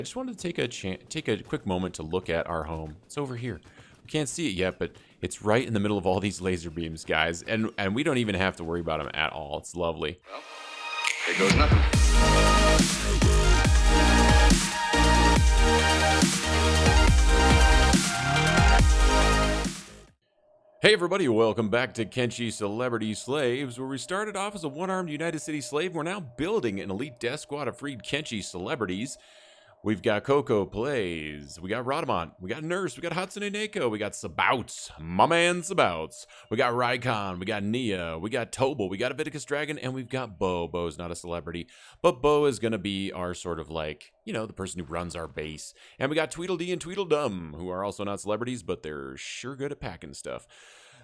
just wanted to take a quick moment to look at our home. It's over here. We can't see it yet, but it's right in the middle of all these laser beams, guys. And we don't even have to worry about them at all. It's lovely. Well, there goes nothing. Hey everybody, welcome back to Kenshi Celebrity Slaves, where we started off as a one-armed United City slave. We're now building an elite death squad of freed Kenshi celebrities. We've got Coco Plays, we got Radamant, we got Nurse, we got Hatsune Neko, we got Sabouts, my man Sabouts, we got Raikon, we got Nia, we got Tobal, we got Aviticus Dragon, and we've got Bo. Bo's not a celebrity, but Bo is going to be our sort of like, you know, the person who runs our base. And we got Tweedledee and Tweedledum, who are also not celebrities, but they're sure good at packing stuff.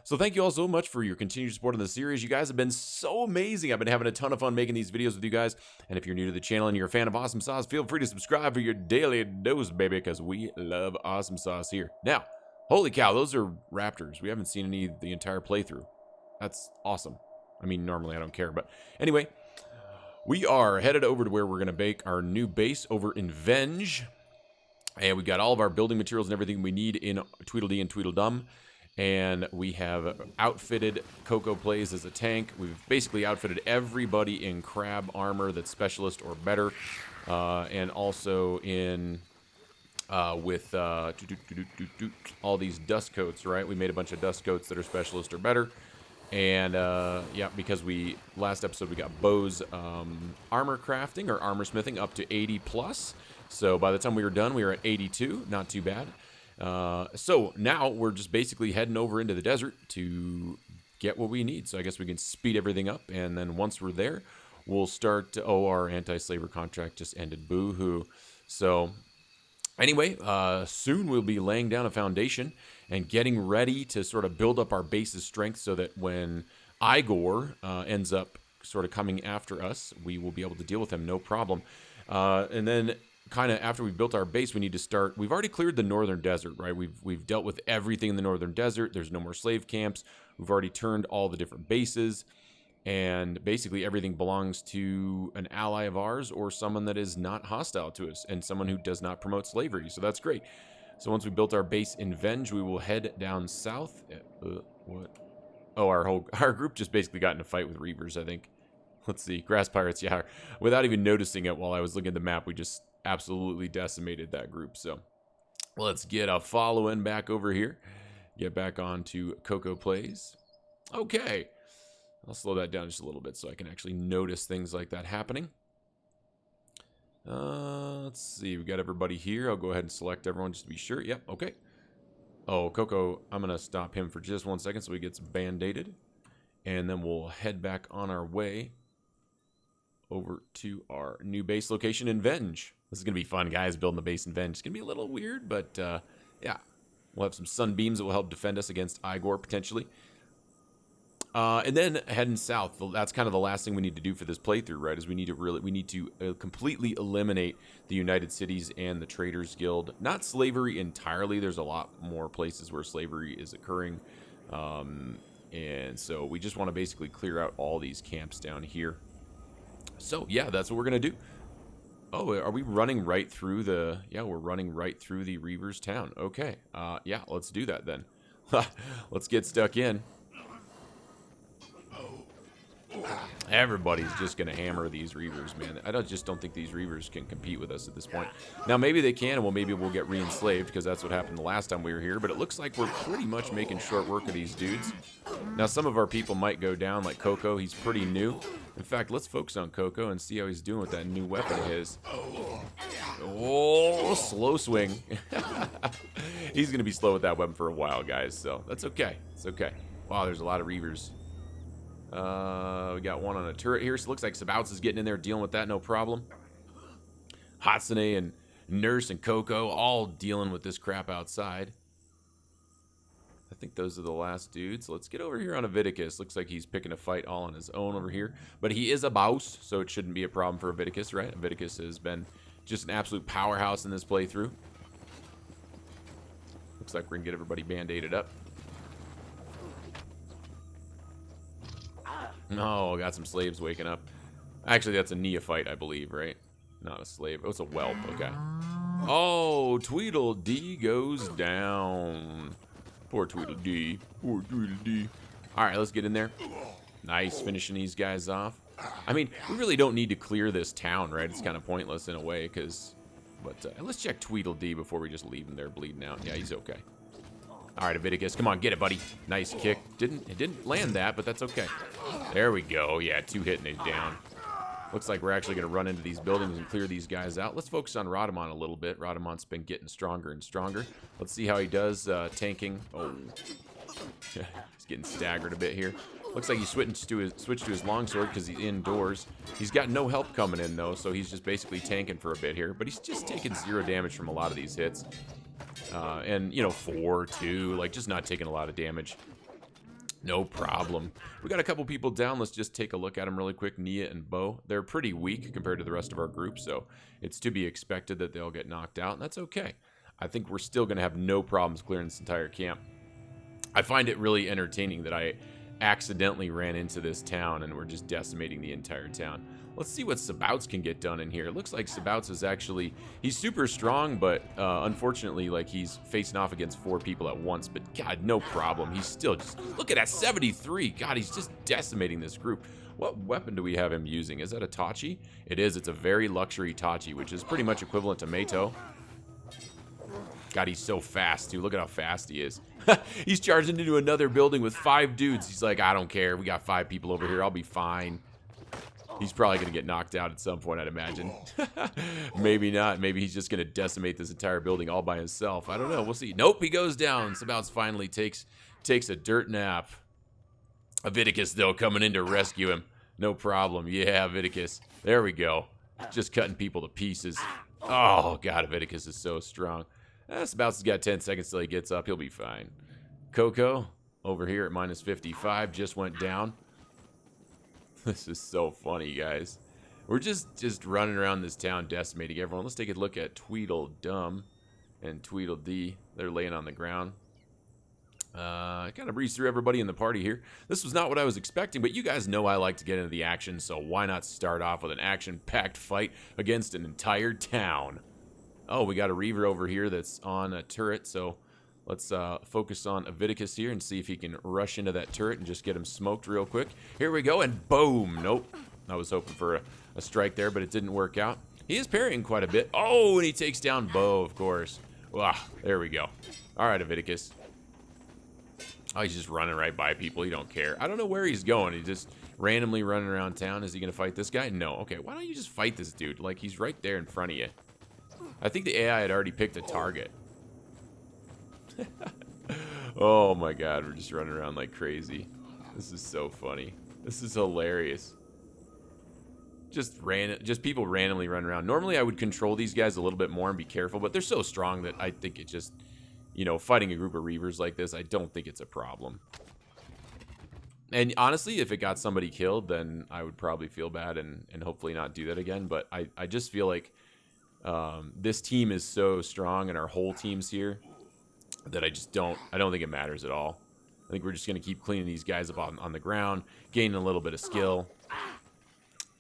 So thank you all so much for your continued support in the series. You guys have been so amazing. I've been having a ton of fun making these videos with you guys. And if you're new to the channel and you're a fan of Awesome Sauce, feel free to subscribe for your daily dose, baby, because we love Awesome Sauce here. Now, holy cow, those are raptors. We haven't seen any the entire playthrough. That's awesome. I mean, normally I don't care, but anyway, we are headed over to where we're going to make our new base over in Venge. And we've got all of our building materials and everything we need in Tweedledee and Tweedledum. And we have outfitted Coco Plays as a tank. We've basically outfitted everybody in crab armor that's specialist or better. And also in with all these dust coats, right? We made a bunch of dust coats that are specialist or better. And yeah, because last episode we got Bo's armor crafting or armor smithing up to 80 plus. So by the time we were done, we were at 82. Not too bad. So now we're just basically heading over into the desert to get what we need. So I guess we can speed everything up. And then once we're there, we'll start. Oh, our anti-slaver contract just ended. Boo-hoo. So anyway, soon we'll be laying down a foundation and getting ready to sort of build up our base's strength so that when Igor ends up sort of coming after us, we will be able to deal with him no problem. And then kind of after we've built our base, we need to start. We've already cleared the northern desert, right? We've dealt with everything in the northern desert. There's no more slave camps. We've already turned all the different bases, and basically everything belongs to an ally of ours or someone that is not hostile to us and someone who does not promote slavery. So that's great. So once we built our base in Venge, we will head down south. What? Oh, our group just basically got in a fight with Reavers, I think. Let's see, grass pirates. Yeah, without even noticing it while I was looking at the map, we just absolutely decimated that group. So let's get a following back over here. Get back on to Coco Plays. Okay. I'll slow that down just a little bit so I can actually notice things like that happening. Let's see. We got everybody here. I'll go ahead and select everyone just to be sure. Yep. Okay. Oh, Coco, I'm going to stop him for just 1 second so he gets band-aided. And then we'll head back on our way over to our new base location in Venge. This is going to be fun, guys, building the base in Venge. It's going to be a little weird, but yeah. We'll have some sunbeams that will help defend us against Igor, potentially. And then heading south, that's kind of the last thing we need to do for this playthrough, right, is we need to completely eliminate the United Cities and the Traders Guild. Not slavery entirely. There's a lot more places where slavery is occurring. And so we just want to basically clear out all these camps down here. So, yeah, that's what we're going to do. Oh, are we running right through the... Yeah, we're running right through the Reavers town. Okay. Yeah, let's do that then. Let's get stuck in. Everybody's just going to hammer these Reavers, man. I just don't think these Reavers can compete with us at this point. Now, maybe they can, and well, maybe we'll get re-enslaved, because that's what happened the last time we were here. But it looks like we're pretty much making short work of these dudes. Now, some of our people might go down, like Coco. He's pretty new. In fact, let's focus on Coco and see how he's doing with that new weapon of his. Oh, slow swing. He's going to be slow with that weapon for a while, guys, so that's okay. It's okay. Wow, there's a lot of Reavers. We got one on a turret here, so it looks like Sabouts is getting in there dealing with that, no problem. Hatsune and Nurse and Coco all dealing with this crap outside. I think those are the last dudes. Let's get over here on Aviticus. Looks like he's picking a fight all on his own over here. But he is a boss, so it shouldn't be a problem for Aviticus, right? Aviticus has been just an absolute powerhouse in this playthrough. Looks like we're going to get everybody band-aided up. Oh, got some slaves waking up. Actually, that's a neophyte, I believe, right? Not a slave. Oh, it's a whelp. Okay. Oh, Tweedledee goes down. Poor Tweedledee. Poor Tweedledee. All right, let's get in there. Nice, finishing these guys off. I mean, we really don't need to clear this town, right? It's kind of pointless in a way, because... But let's check Tweedledee before we just leave him there bleeding out. Yeah, he's okay. All right, Aviticus, come on, get it, buddy. Nice kick. It didn't land that, but that's okay. There we go. Yeah, 2 hitting it down. Looks like we're actually going to run into these buildings and clear these guys out. Let's focus on Rhodamon a little bit. Rhodamon's been getting stronger and stronger. Let's see how he does tanking. Oh, he's getting staggered a bit here. Looks like he switched to his longsword because he's indoors. He's got no help coming in, though, so he's just basically tanking for a bit here. But he's just taking 0 damage from a lot of these hits. And, you know, 4, 2, like, just not taking a lot of damage. No problem. We got a couple people down. Let's just take a look at them really quick. Nia and Bo. They're pretty weak compared to the rest of our group, so it's to be expected that they'll get knocked out, and that's okay. I think we're still going to have no problems clearing this entire camp. I find it really entertaining that I accidentally ran into this town and we're just decimating the entire town. Let's see what Sabouts can get done in here. It looks like Sabouts is actually, he's super strong, but unfortunately, like, he's facing off against 4 people at once. But God, no problem. He's still just, look at that, 73. God, he's just decimating this group. What weapon do we have him using? Is that a Tachi? It is. It's a very luxury Tachi, which is pretty much equivalent to Meito. God, he's so fast, too. Look at how fast he is. He's charging into another building with 5 dudes. He's like, I don't care. We got 5 people over here. I'll be fine. He's probably going to get knocked out at some point, I'd imagine. Maybe not. Maybe he's just going to decimate this entire building all by himself. I don't know. We'll see. Nope, he goes down. Sabouts finally takes a dirt nap. Aviticus, though, coming in to rescue him. No problem. Yeah, Aviticus. There we go. Just cutting people to pieces. Oh, God, Aviticus is so strong. Sabouts has got 10 seconds till he gets up. He'll be fine. Coco, over here at minus 55, just went down. This is so funny, guys. We're just running around this town decimating everyone. Let's take a look at Tweedledum and Tweedledee. They're laying on the ground. I kind of breezed through everybody in the party here. This was not what I was expecting, but you guys know I like to get into the action, so why not start off with an action-packed fight against an entire town? Oh, we got a Reaver over here that's on a turret, so let's focus on Aviticus here and see if he can rush into that turret and just get him smoked real quick. Here we go, and boom! Nope. I was hoping for a strike there, but it didn't work out. He is parrying quite a bit. Oh, and he takes down Bo, of course. Ah, there we go. All right, Aviticus. Oh, he's just running right by people. He don't care. I don't know where he's going. He's just randomly running around town. Is he going to fight this guy? No. Okay, why don't you just fight this dude? Like, he's right there in front of you. I think the AI had already picked a target. Oh my God, we're just running around like crazy. This is so funny. This is hilarious. Just people randomly run around. Normally I would control these guys a little bit more and be careful, but they're so strong that I think it just, you know, fighting a group of Reavers like this, I don't think it's a problem. And honestly, if it got somebody killed, then I would probably feel bad and hopefully not do that again. But I just feel like this team is so strong and our whole team's here that I don't think it matters at all. I think we're just going to keep cleaning these guys up on the ground, gaining a little bit of skill.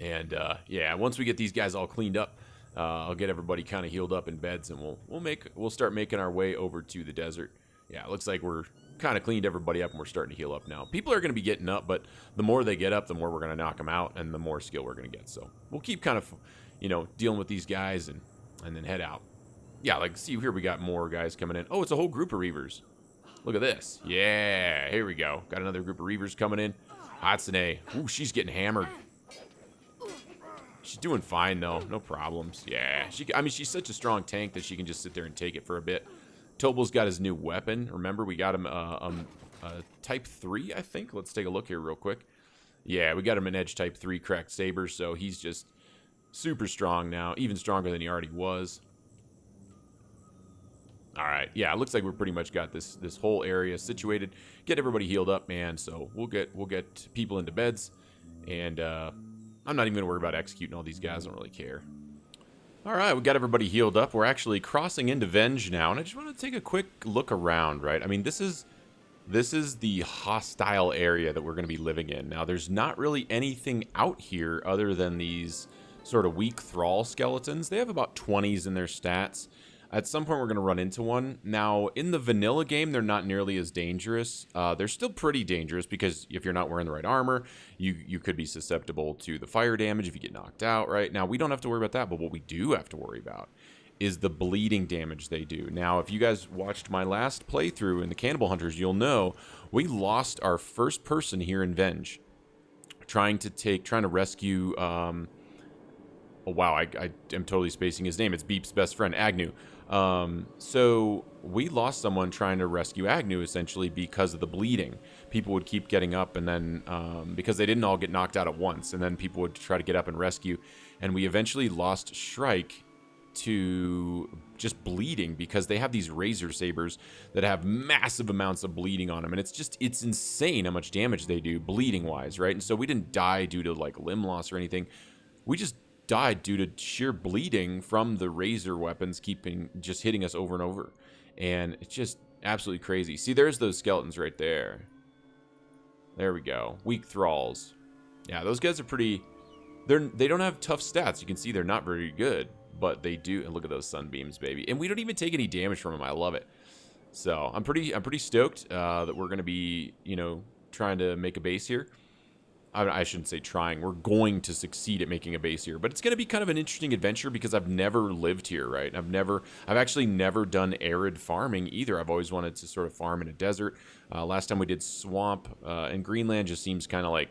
And yeah, once we get these guys all cleaned up, I'll get everybody kind of healed up in beds, and we'll start making our way over to the desert. Yeah, it looks like we're kind of cleaned everybody up and we're starting to heal up now. People are going to be getting up, but the more they get up, the more we're going to knock them out and the more skill we're going to get. So we'll keep kind of, you know, dealing with these guys and then head out. Yeah, like, see here we got more guys coming in. Oh, it's a whole group of Reavers. Look at this. Yeah, here we go. Got another group of Reavers coming in. Hatsune. Ooh, she's getting hammered. She's doing fine, though. No problems. Yeah. I mean, she's such a strong tank that she can just sit there and take it for a bit. Tobel's got his new weapon. Remember, we got him type 3, I think. Let's take a look here real quick. Yeah, we got him an edge type 3 cracked saber, so he's just super strong now. Even stronger than he already was. All right, yeah, it looks like we're pretty much got this whole area situated. Get everybody healed up, man. So we'll get people into beds, and I'm not even gonna worry about executing all these guys. I don't really care. All right, we got everybody healed up. We're actually crossing into Venge now, and I just want to take a quick look around. Right, I mean, this is the hostile area that we're going to be living in. Now, there's not really anything out here other than these sort of weak thrall skeletons. They have about 20s in their stats. At some point, we're going to run into one. Now, in the vanilla game, they're not nearly as dangerous. They're still pretty dangerous because if you're not wearing the right armor, you could be susceptible to the fire damage if you get knocked out, right? Now, we don't have to worry about that, but what we do have to worry about is the bleeding damage they do. Now, if you guys watched my last playthrough in the Cannibal Hunters, you'll know we lost our first person here in Venge, trying to rescue. Oh wow, I am totally spacing his name. It's Beep's best friend, Agnew. So we lost someone trying to rescue Agnew essentially because of the bleeding. People would keep getting up, and then because they didn't all get knocked out at once, and then people would try to get up and rescue, and we eventually lost Shrike to just bleeding because they have these razor sabers that have massive amounts of bleeding on them, and it's insane how much damage they do bleeding wise, right? And so we didn't die due to like limb loss or anything. We just died due to sheer bleeding from the razor weapons just hitting us over and over, and it's just absolutely crazy. See, there's those skeletons right there. There we go. Weak thralls. Yeah, those guys are pretty. They don't have tough stats. You can see they're not very good, but they do. And look at those sunbeams, baby. And we don't even take any damage from them. I love it. So I'm pretty stoked that we're gonna be, trying to make a base here. I shouldn't say trying. We're going to succeed at making a base here, but it's going to be kind of an interesting adventure because I've never lived here, right? I've actually never done arid farming either. I've always wanted to sort of farm in a desert. Last time we did swamp, and Greenland just seems kind of like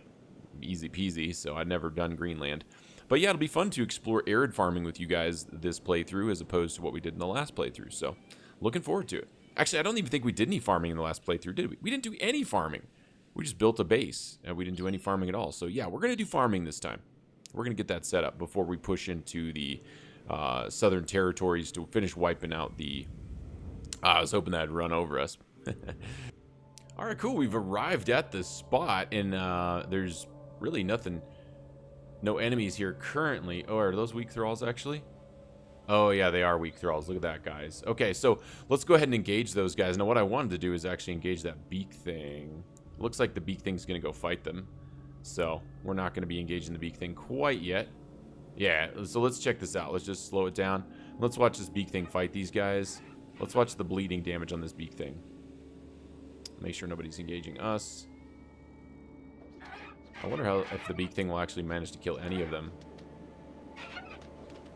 easy peasy, so I'd never done Greenland. But yeah, it'll be fun to explore arid farming with you guys this playthrough as opposed to what we did in the last playthrough. So looking forward to it. Actually, I don't even think we did any farming in the last playthrough, did we? We didn't do any farming. We just built a base, and we didn't do any farming at all. So, yeah, we're going to do farming this time. We're going to get that set up before we push into the southern territories to finish wiping out the... I was hoping that'd run over us. All right, cool. We've arrived at the spot, and there's really nothing... No enemies here currently. Oh, are those weak thralls, actually? Oh, yeah, they are weak thralls. Look at that, guys. Okay, so let's go ahead and engage those guys. Now, what I wanted to do is actually engage that beak thing. Looks like the beak thing's going to go fight them. So, we're not going to be engaging the beak thing quite yet. Yeah, so let's check this out. Let's just slow it down. Let's watch this beak thing fight these guys. Let's watch the bleeding damage on this beak thing. Make sure nobody's engaging us. I wonder if the beak thing will actually manage to kill any of them.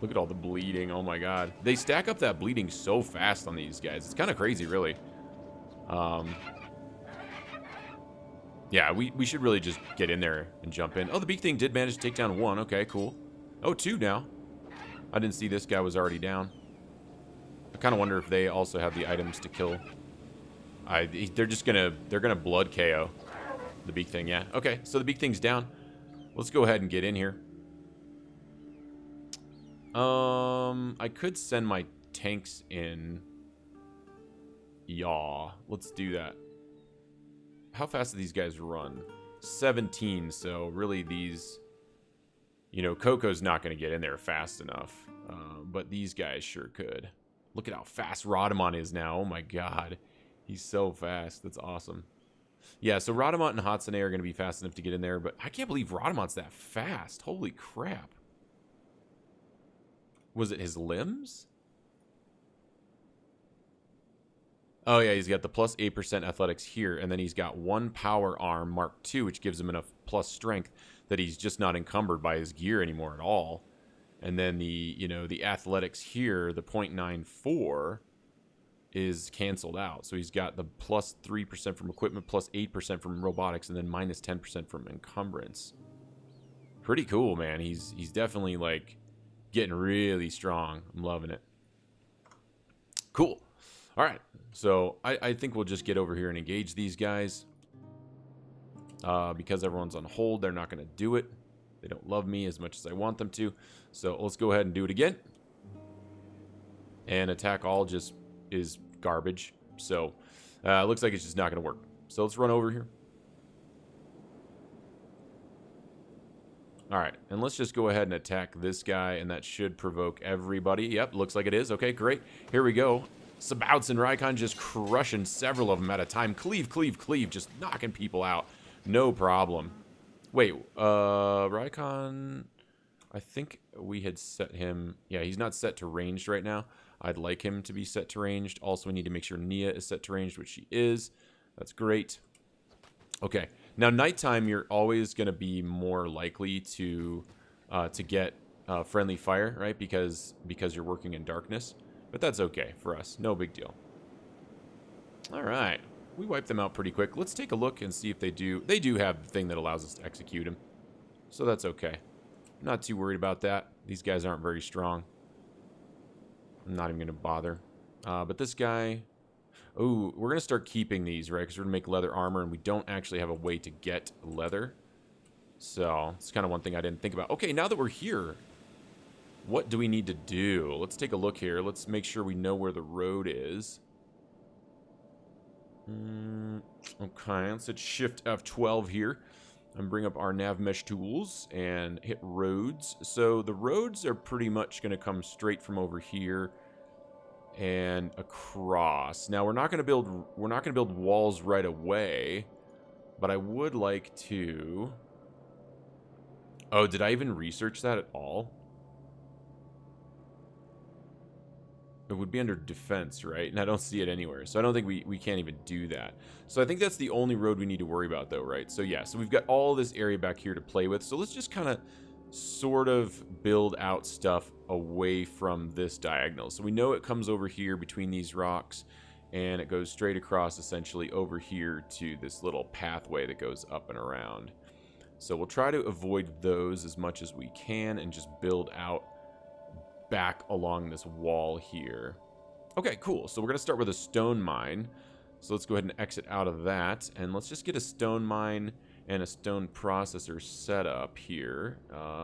Look at all the bleeding. Oh my god. They stack up that bleeding so fast on these guys. It's kind of crazy, really. Yeah, we should really just get in there and jump in. Oh, the beak thing did manage to take down one. Okay, cool. Oh, two now. I didn't see this guy was already down. I kind of wonder if they also have the items to kill. They're gonna blood KO the beak thing. Yeah. Okay, so the beak thing's down. Let's go ahead and get in here. I could send my tanks in. Yeah, let's do that. How fast do these guys run? 17, so really these... Coco's not going to get in there fast enough. But these guys sure could. Look at how fast Rhodamont is now. Oh my god. He's so fast. That's awesome. Yeah, so Rhodamont and Hatsune are going to be fast enough to get in there, but I can't believe Rhodamont's that fast. Holy crap. Was it his limbs? Oh, yeah, he's got the plus 8% athletics here, and then he's got one power arm, Mark II, which gives him enough plus strength that he's just not encumbered by his gear anymore at all. And then the athletics here, the 0.94, is canceled out. So he's got the plus 3% from equipment, plus 8% from robotics, and then minus 10% from encumbrance. Pretty cool, man. He's definitely, like, getting really strong. I'm loving it. Cool. All right, so I think we'll just get over here and engage these guys. Because everyone's on hold, they're not going to do it. They don't love me as much as I want them to. So let's go ahead and do it again. And attack all just is garbage. So looks like it's just not going to work. So let's run over here. All right, and let's just go ahead and attack this guy, and that should provoke everybody. Yep, looks like it is. Okay, great. Here we go. Sabouts and Raikon just crushing several of them at a time. Cleave, cleave, cleave, just knocking people out. No problem. Wait, Raikon, I think we had set him... Yeah, he's not set to ranged right now. I'd like him to be set to ranged. Also, we need to make sure Nia is set to ranged, which she is. That's great. Okay. Now, nighttime, you're always going to be more likely to get friendly fire, right? Because you're working in darkness. But that's okay for us. No big deal. All right. We wiped them out pretty quick. Let's take a look and see if they do. They do have the thing that allows us to execute him. So that's okay. I'm not too worried about that. These guys aren't very strong. I'm not even going to bother. But this guy... Ooh, we're going to start keeping these, right? Because we're going to make leather armor, and we don't actually have a way to get leather. So, it's kind of one thing I didn't think about. Okay, now that we're here, what do we need to do? Let's take a look here. Let's make sure we know where the road is. Okay, let's hit Shift F12 here. And bring up our nav mesh tools and hit roads. So the roads are pretty much going to come straight from over here and across. Now we're not going to build walls right away, but I would like to. Oh, did I even research that at all? It would be under defense, right? And I don't see it anywhere. So I don't think we can't even do that. So I think that's the only road we need to worry about, though, right? So yeah, so we've got all this area back here to play with. So let's just kind of sort of build out stuff away from this diagonal. So we know it comes over here between these rocks, and it goes straight across essentially over here to this little pathway that goes up and around. So we'll try to avoid those as much as we can and just build out back along this wall here. Okay, cool. So we're going to start with a stone mine. So let's go ahead and exit out of that. And let's just get a stone mine and a stone processor set up here.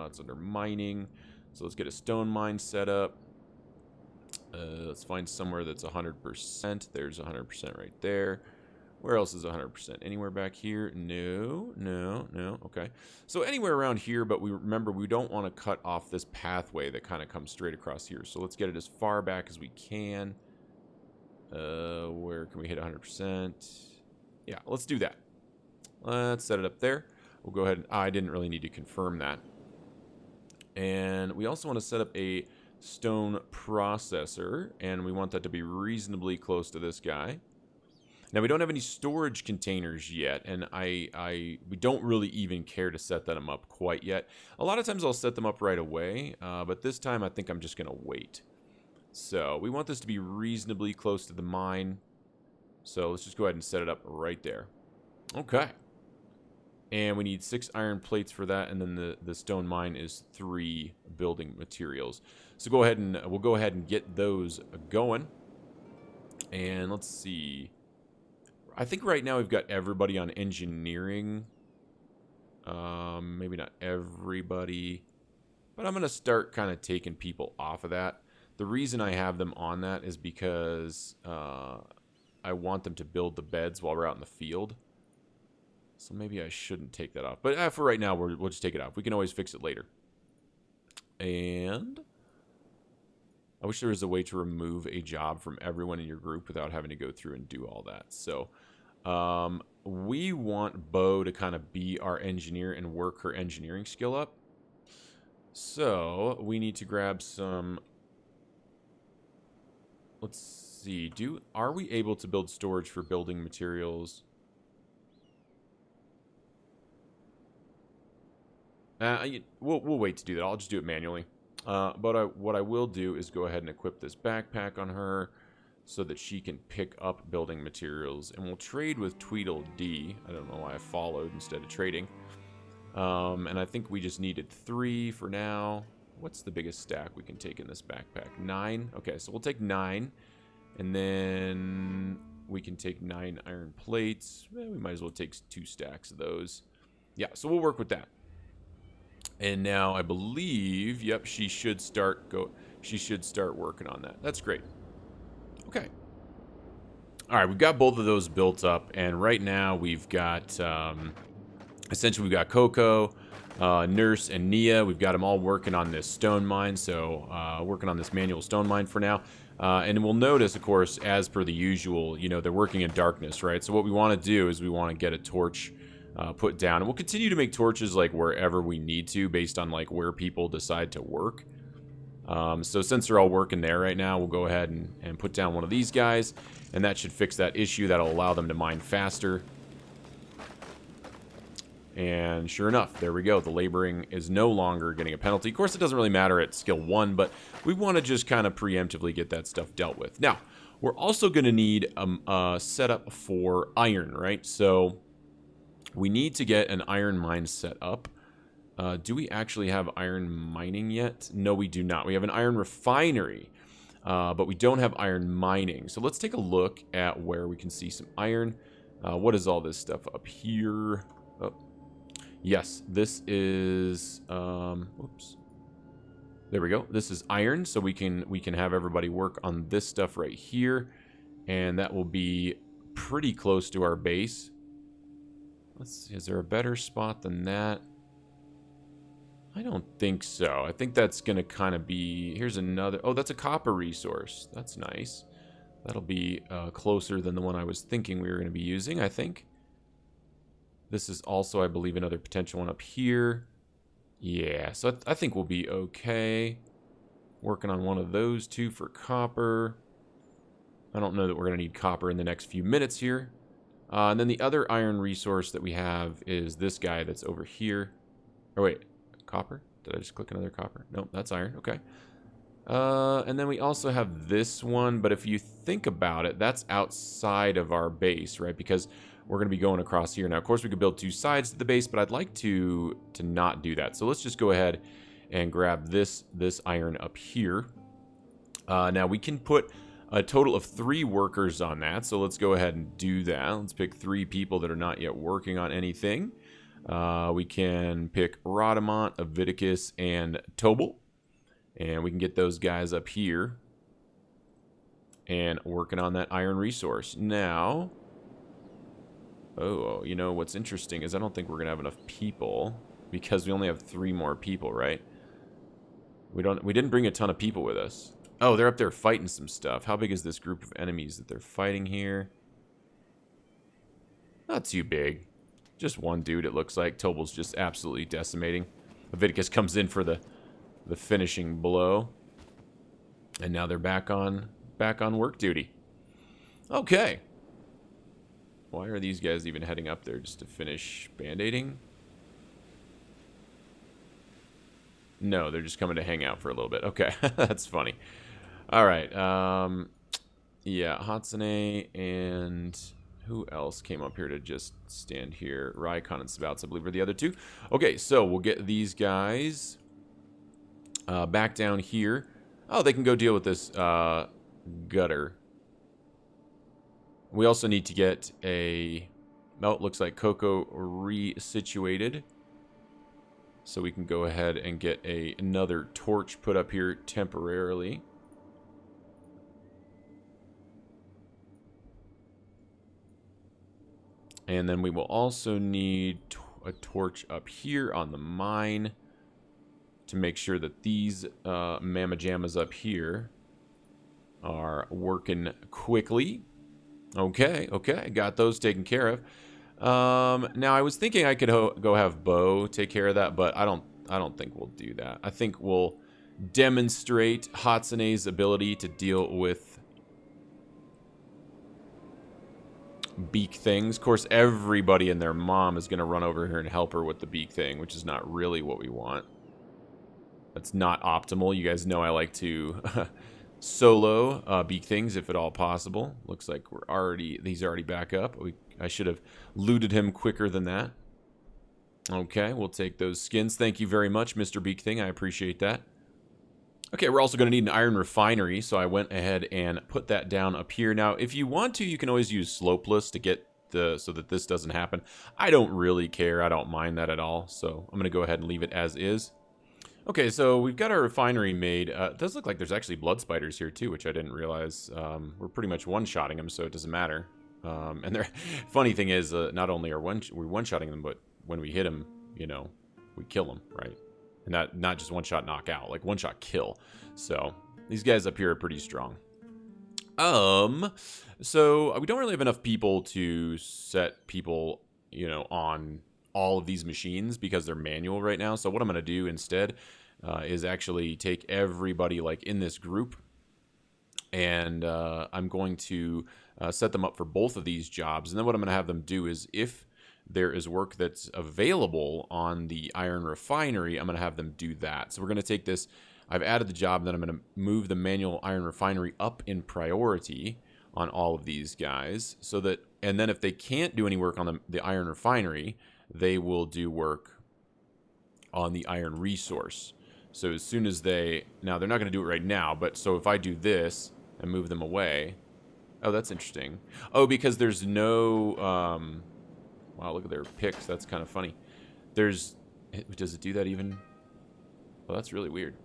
It's under mining. So let's get a stone mine set up. Let's find somewhere that's 100%. There's 100% right there. Where else is 100%? Anywhere back here? No. Okay. So anywhere around here, but we remember we don't want to cut off this pathway that kind of comes straight across here. So let's get it as far back as we can. Where can we hit 100%? Yeah, let's do that. Let's set it up there. We'll go ahead and... I didn't really need to confirm that. And we also want to set up a stone processor, and we want that to be reasonably close to this guy. Now, we don't have any storage containers yet, and we don't really even care to set them up quite yet. A lot of times I'll set them up right away, but this time I think I'm just going to wait. So we want this to be reasonably close to the mine. So let's just go ahead and set it up right there. Okay. And we need 6 iron plates for that, and then the stone mine is 3 building materials. So we'll go ahead and get those going. And let's see. I think right now we've got everybody on engineering. Maybe not everybody. But I'm going to start kind of taking people off of that. The reason I have them on that is because I want them to build the beds while we're out in the field. So maybe I shouldn't take that off. But for right now, we'll just take it off. We can always fix it later. And I wish there was a way to remove a job from everyone in your group without having to go through and do all that. So we want Bo to kind of be our engineer and work her engineering skill up. So we need to grab some... Let's see. Are we able to build storage for building materials? We'll wait to do that. I'll just do it manually. But what I will do is go ahead and equip this backpack on her so that she can pick up building materials. And we'll trade with Tweedledee. I don't know why I followed instead of trading. And I think we just needed 3 for now. What's the biggest stack we can take in this backpack? 9? Okay, so we'll take 9. And then we can take 9 iron plates. We might as well take 2 stacks of those. Yeah, so we'll work with that. And now I believe, yep, she should start working on that. That's great. Okay. All right, we've got both of those built up, and right now we've got essentially we've got Coco, Nurse, and Nia. We've got them all working on this stone mine, so working on this manual stone mine for now. And we'll notice, of course, as per the usual, you know, they're working in darkness, right? So what we want to do is we want to get a torch put down, and we'll continue to make torches like wherever we need to based on like where people decide to work. So since they're all working there right now, we'll go ahead and put down one of these guys, and that should fix that issue. That'll allow them to mine faster. And sure enough, there we go. The laboring is no longer getting a penalty. Of course, it doesn't really matter at skill 1, but we want to just kind of preemptively get that stuff dealt with. Now, we're also going to need a setup for iron, right? So we need to get an iron mine set up. Do we actually have iron mining yet? No, we do not. We have an iron refinery, but we don't have iron mining. So let's take a look at where we can see some iron. What is all this stuff up here? Oh. Yes, this is, oops. There we go. This is iron, so we can have everybody work on this stuff right here, and that will be pretty close to our base. Let's see, is there a better spot than that? I don't think so. I think that's going to kind of be, here's another, oh, that's a copper resource. That's nice. That'll be closer than the one I was thinking we were going to be using, I think. This is also, I believe, another potential one up here. Yeah, so I think we'll be okay. Working on one of those two for copper. I don't know that we're going to need copper in the next few minutes here. And then the other iron resource that we have is this guy that's over here. Oh, wait. Copper? Did I just click another copper? Nope, that's iron. Okay. And then we also have this one, but if you think about it, that's outside of our base, right? Because we're going to be going across here. Now, of course, we could build two sides to the base, but I'd like to not do that. So let's just go ahead and grab this iron up here. Now, we can put a total of 3 workers on that. So let's go ahead and do that. Let's pick 3 people that are not yet working on anything. We can pick Rhodamont, Aviticus, and Tobal. And we can get those guys up here and working on that iron resource. Now, oh, you know, what's interesting is I don't think we're going to have enough people because we only have 3 more people, right? We didn't bring a ton of people with us. Oh, they're up there fighting some stuff. How big is this group of enemies that they're fighting here? Not too big. Just one dude, it looks like. Tobal's just absolutely decimating. Aviticus comes in for the finishing blow. And now they're back on work duty. Okay. Why are these guys even heading up there? Just to finish band-aiding? No, they're just coming to hang out for a little bit. Okay, that's funny. All right. Yeah, Hatsune and who else came up here to just stand here? Raikon and Spouts, I believe, are the other 2. Okay, so we'll get these guys back down here. Oh, they can go deal with this gutter. We also need to get a... Oh, it looks like Coco resituated. So we can go ahead and get another torch put up here temporarily. And then we will also need a torch up here on the mine to make sure that these mamma jammas up here are working quickly. Okay, got those taken care of. Now I was thinking I could go have Bo take care of that, but I don't think we'll do that. I think we'll demonstrate Hatsune's ability to deal with beak things. Of course, everybody and their mom is going to run over here and help her with the beak thing, which is not really what we want. That's not optimal. You guys know I like to solo beak things if at all possible. Looks like he's already back up. I should have looted him quicker than that. Okay, we'll take those skins. Thank you very much, Mr. Beak Thing. I appreciate that. Okay, we're also going to need an iron refinery, so I went ahead and put that down up here. Now, if you want to, you can always use slopeless to get so that this doesn't happen. I don't really care. I don't mind that at all, so I'm going to go ahead and leave it as is. Okay, so we've got our refinery made. It does look like there's actually blood spiders here too, which I didn't realize. We're pretty much one-shotting them, so it doesn't matter. And the funny thing is, not only are we one-shotting them, but when we hit them, you know, we kill them, right? And not just one-shot knockout, like one-shot kill. So these guys up here are pretty strong. So we don't really have enough people to set people, you know, on all of these machines because they're manual right now. So what I'm going to do instead is actually take everybody like in this group, and I'm going to set them up for both of these jobs. And then what I'm going to have them do is, if there is work that's available on the iron refinery, I'm going to have them do that. So we're going to take this. I've added the job, then I'm going to move the manual iron refinery up in priority on all of these guys, so that, and then if they can't do any work on the iron refinery, they will do work on the iron resource. So as soon as now they're not going to do it right now, but so if I do this and move them away, oh, that's interesting. Oh, because there's no, wow, look at their picks. That's kind of funny. Does it do that even? Well, that's really weird.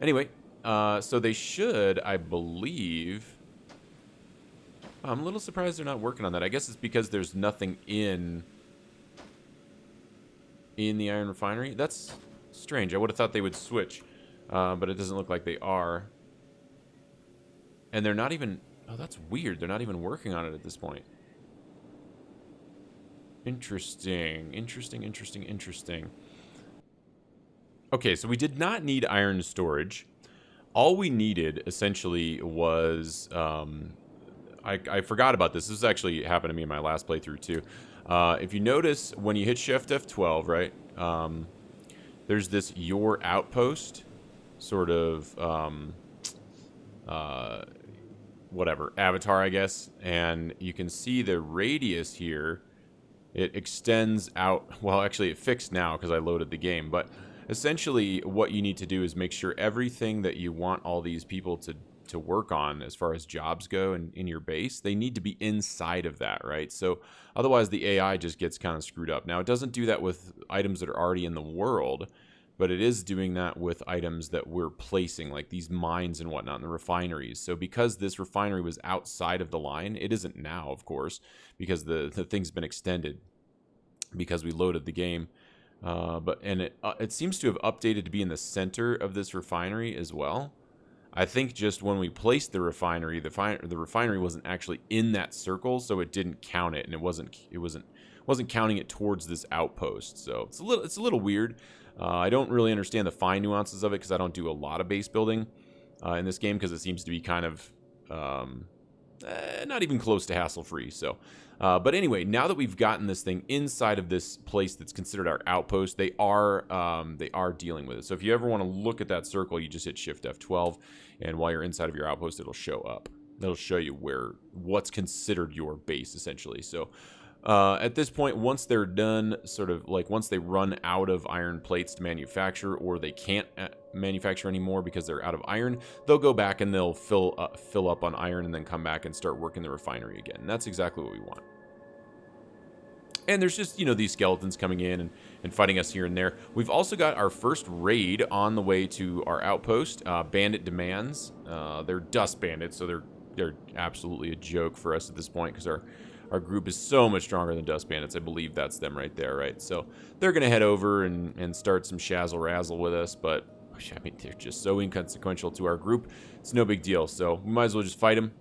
Anyway, so they should, I believe. I'm a little surprised they're not working on that. I guess it's because there's nothing in the iron refinery. That's strange. I would have thought they would switch, but it doesn't look like they are. And they're not even... Oh, that's weird. They're not even working on it at this point. Interesting. Interesting. Okay, so we did not need iron storage. All we needed, essentially, was... I forgot about this. This actually happened to me in my last playthrough, too. If you notice, when you hit Shift F12, right, there's this Your Outpost sort of, whatever, avatar, I guess. And you can see the radius here. It extends out. Well, actually, it fixed now because I loaded the game. But essentially, what you need to do is make sure everything that you want all these people to work on as far as jobs go in your base, they need to be inside of that, right? So otherwise the AI just gets kind of screwed up. Now, it doesn't do that with items that are already in the world, but it is doing that with items that we're placing, like these mines and whatnot in the refineries. So because this refinery was outside of the line, it isn't now, of course, because the thing's been extended because we loaded the game. But it seems to have updated to be in the center of this refinery as well. I think just when we placed the refinery, the refinery wasn't actually in that circle, so it didn't count it, and it wasn't counting it towards this outpost. So it's a little weird. I don't really understand the fine nuances of it because I don't do a lot of base building in this game, because it seems to be kind of not even close to hassle-free. So, but anyway, now that we've gotten this thing inside of this place that's considered our outpost, they are dealing with it. So if you ever want to look at that circle, you just hit Shift F12, and while you're inside of your outpost, it'll show up. It'll show you what's considered your base, essentially. So at this point, once they're done, sort of like once they run out of iron plates to manufacture, or they can't manufacture anymore because they're out of iron, they'll go back and they'll fill up on iron and then come back and start working the refinery again. And that's exactly what we want. And there's just, these skeletons coming in and fighting us here and there. We've also got our first raid on the way to our outpost, Bandit Demands. They're dust bandits, so they're absolutely a joke for us at this point, because our group is so much stronger than Dust Bandits. I believe that's them right there, right? So they're going to head over and start some shazzle-razzle with us, but I mean, they're just so inconsequential to our group. It's no big deal, so we might as well just fight them.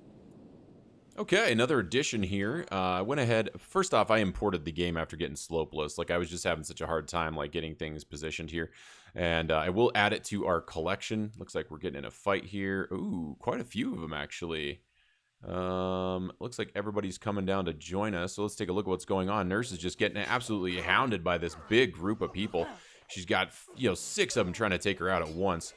Okay, another addition here. I went ahead. First off, I imported the game after getting Slopeless. Like, I was just having such a hard time, like, getting things positioned here. And I will add it to our collection. Looks like we're getting in a fight here. Ooh, quite a few of them, actually. Looks like everybody's coming down to join us. So let's take a look at what's going on. Nurse is just getting absolutely hounded by this big group of people. She's got, 6 of them trying to take her out at once.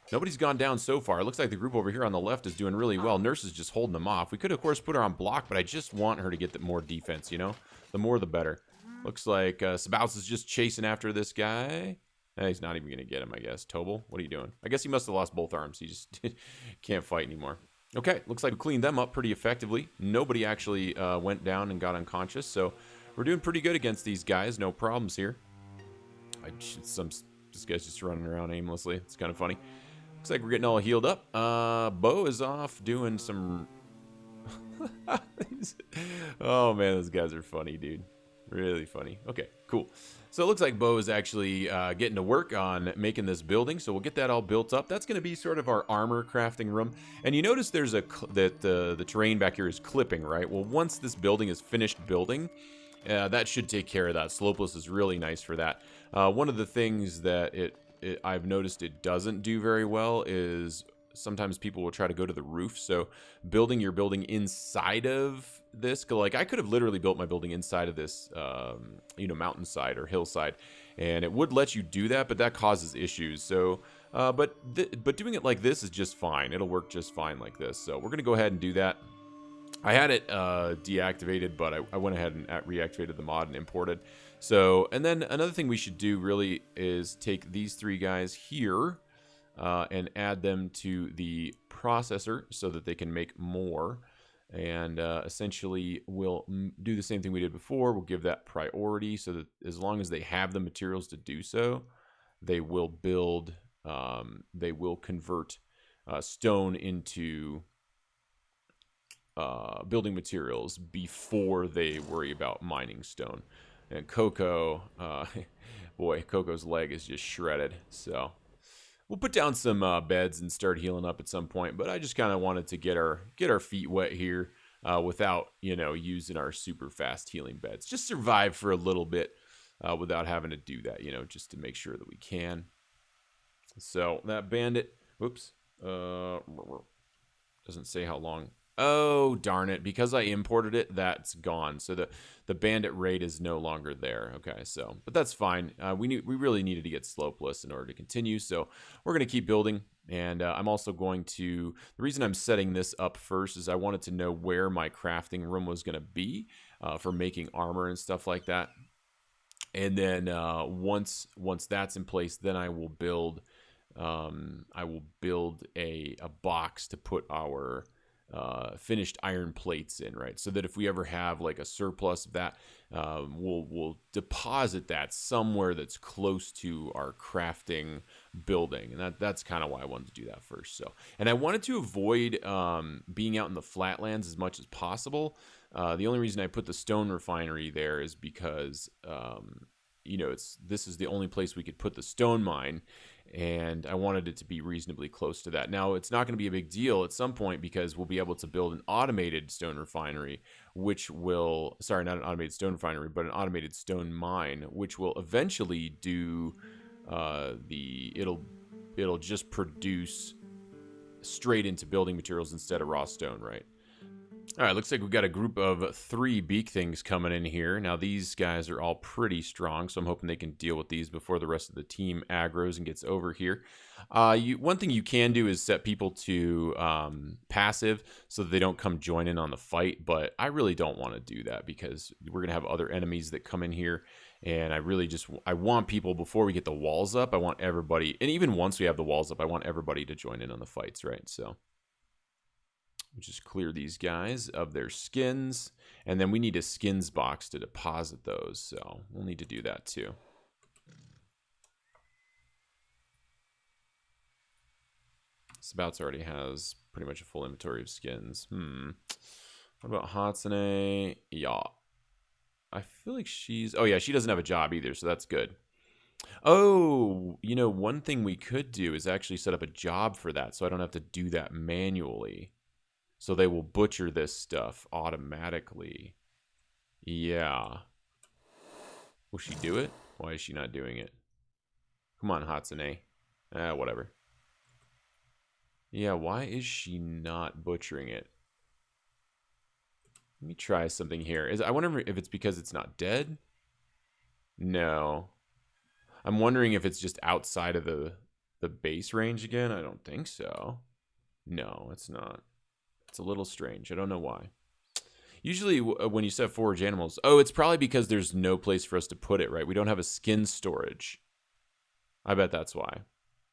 Nobody's gone down so far. It looks like the group over here on the left is doing really well. Nurse is just holding them off. We could, of course, put her on block, but I just want her to get more defense, The more, the better. Looks like Sabaus is just chasing after this guy. He's not even going to get him, I guess. Tobel, what are you doing? I guess he must have lost both arms. He just can't fight anymore. Okay, looks like we cleaned them up pretty effectively. Nobody actually went down and got unconscious, so we're doing pretty good against these guys. No problems here. This guy's just running around aimlessly. It's kind of funny. Looks like we're getting all healed up. Bo is off doing some... Oh, man, those guys are funny, dude. Really funny. Okay, cool. So it looks like Bo is actually getting to work on making this building, so we'll get that all built up. That's going to be sort of our armor crafting room. And you notice there's that the terrain back here is clipping, right? Well, once this building is finished building, that should take care of that. Slopeless is really nice for that. One of the things that I've noticed it doesn't do very well is sometimes people will try to go to the roof. So building your building inside of this, like I could have literally built my building inside of this, mountainside or hillside, and it would let you do that, but that causes issues. So, but doing it like this is just fine. It'll work just fine like this. So we're gonna go ahead and do that. I had it deactivated, but I went ahead and reactivated the mod and imported. So, and then another thing we should do really is take these 3 guys here and add them to the processor so that they can make more. And essentially, we'll do the same thing we did before. We'll give that priority so that as long as they have the materials to do so, they will build, they will convert stone into building materials before they worry about mining stone. And Coco, boy, Coco's leg is just shredded. So we'll put down some beds and start healing up at some point. But I just kind of wanted to get our feet wet here without, using our super fast healing beds. Just survive for a little bit without having to do that, just to make sure that we can. So that bandit, whoops, doesn't say how long. Oh, darn it. Because I imported it, that's gone. So the bandit raid is no longer there. Okay, so, but that's fine. We really needed to get slopeless in order to continue. So we're going to keep building. And I'm also going to, the reason I'm setting this up first is I wanted to know where my crafting room was going to be for making armor and stuff like that. And then once that's in place, then I will build a box to put our finished iron plates in, right? So that if we ever have like a surplus of that, we'll deposit that somewhere that's close to our crafting building, and that's kind of why I wanted to do that first. So, and I wanted to avoid being out in the flatlands as much as possible. The only reason I put the stone refinery there is because this is the only place we could put the stone mine, and I wanted it to be reasonably close to that. Now, it's not going to be a big deal at some point because we'll be able to build an automated stone refinery, which will, sorry, not an automated stone refinery, but an automated stone mine, which will eventually do it'll just produce straight into building materials instead of raw stone, right? All right, looks like we've got a group of 3 beak things coming in here. Now, these guys are all pretty strong, so I'm hoping they can deal with these before the rest of the team aggroes and gets over here. One thing you can do is set people to passive so that they don't come join in on the fight, but I really don't want to do that because we're going to have other enemies that come in here, and I want people, before we get the walls up, I want everybody, and even once we have the walls up, I want everybody to join in on the fights, right? So we'll just clear these guys of their skins, and then we need a skins box to deposit those, so we'll need to do that too. Spouts already has pretty much a full inventory of skins. What about Hatsune? Yeah. I feel like she's... Oh, yeah, she doesn't have a job either, so that's good. Oh, one thing we could do is actually set up a job for that, so I don't have to do that manually. So they will butcher this stuff automatically. Yeah. Will she do it? Why is she not doing it? Come on, Hatsune. Whatever. Yeah, why is she not butchering it? Let me try something here. I wonder if it's because it's not dead? No. I'm wondering if it's just outside of the base range again. I don't think so. No, it's not. It's a little strange. I don't know why. Usually when you set forage animals... Oh, it's probably because there's no place for us to put it, right? We don't have a skin storage. I bet that's why.